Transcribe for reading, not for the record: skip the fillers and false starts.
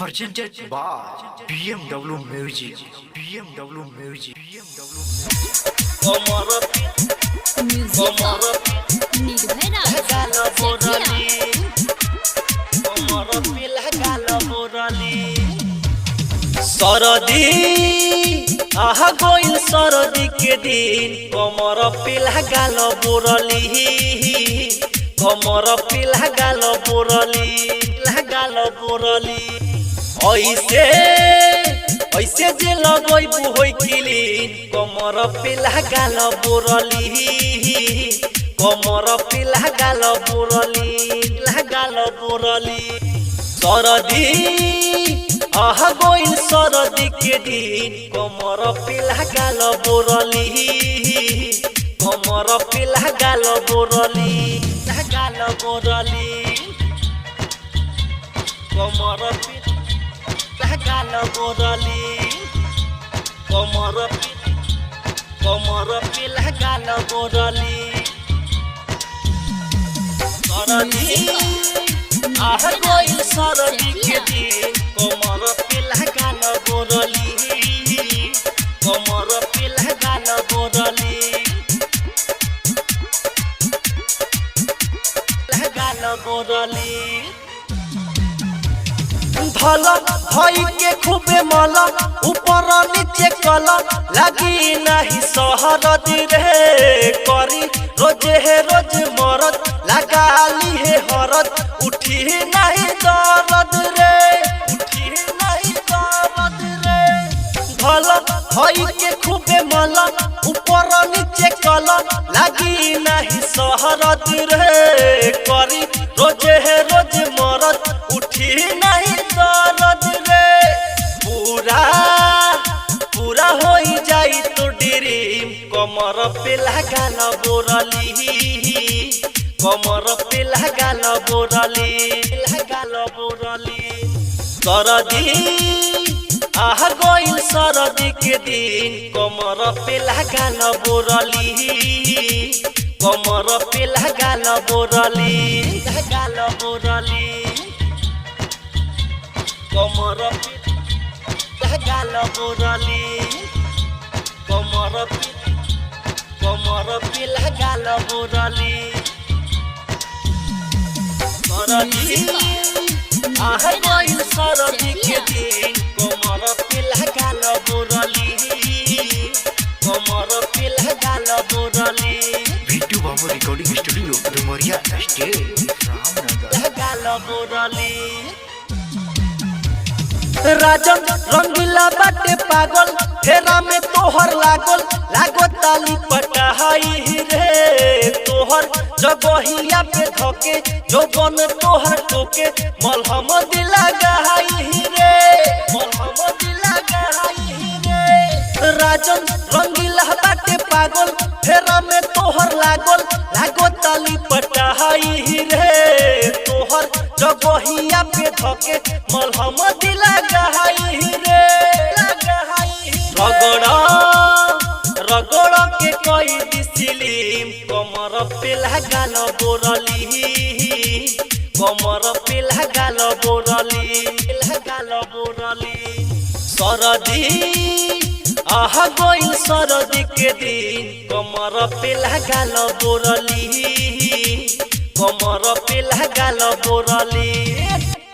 presented by BMW Music. BMW Music. सरदी आहा गोइल सरदी के दिन कमर पिला गाल बोरली कमर पिला गाल बोरली ऐसे ऐसे जे लगैबू होई किलीन कमर पिला गाल बोरली कमर पिला गाल बोरली सरदी आहा गोइल सरदी के दिन कमर पिला गाल बोरली कमर पिला गाल बोरली कमर पिला गाल बोरली कमर पिला गाल बोरली सरदी आहा गोइल सरदी के दिन कमर पिला गाल बोरली कमर पिला गाल बोरली धल भई के खूबे मल ऊपर नीचे कल लगी नहीं सहरदी रे करी रोजे है रोज मरद लगा ली है हरद उठी नहीं दर्द रे धल भई के खूबे मल ऊपर नीचे कल लगी नहीं सहरदी रे करी रोजे है रोज मरद उठी नहीं दर्द रे पूरा होई जाई तो ड्रीम कमर पिला गाल बोरली कमर पिला गाल बोरली सरदी आहा गोइल सरदी के दिन कमर पिला गाल बोरली कमर पिला गाल बोरली कमर पिला गाल बोरली कमर पिला गाल बोरली सरदी आहा गोइल सरदी के दिन कमर पिला गाल बोरली कमर पिला गाल Borli Video Babu Recording Studio, Dumaria State, Ramnagar. गाल बोरली राजन रंगीला बाटे पागल फेरा में तोहर लागो ताली पटाई रे तोहर जगहिया पे धके जो बन तोहर टोके मलहम दिला गहाई रे राजन रंगीला बाटे पागल फेरा में तोहर लागो ताली पटाई रे तोहर जगहिया पे धके मलहम दिला गहाई रे रगड़ के कोई दिसिलीम कमर पिला गाल बोरली कमर पिला गाल बोरली सरदी आहा गोइल सरदी के दिन कमर पिला गाल बोरली कमर पिला गाल बोरली।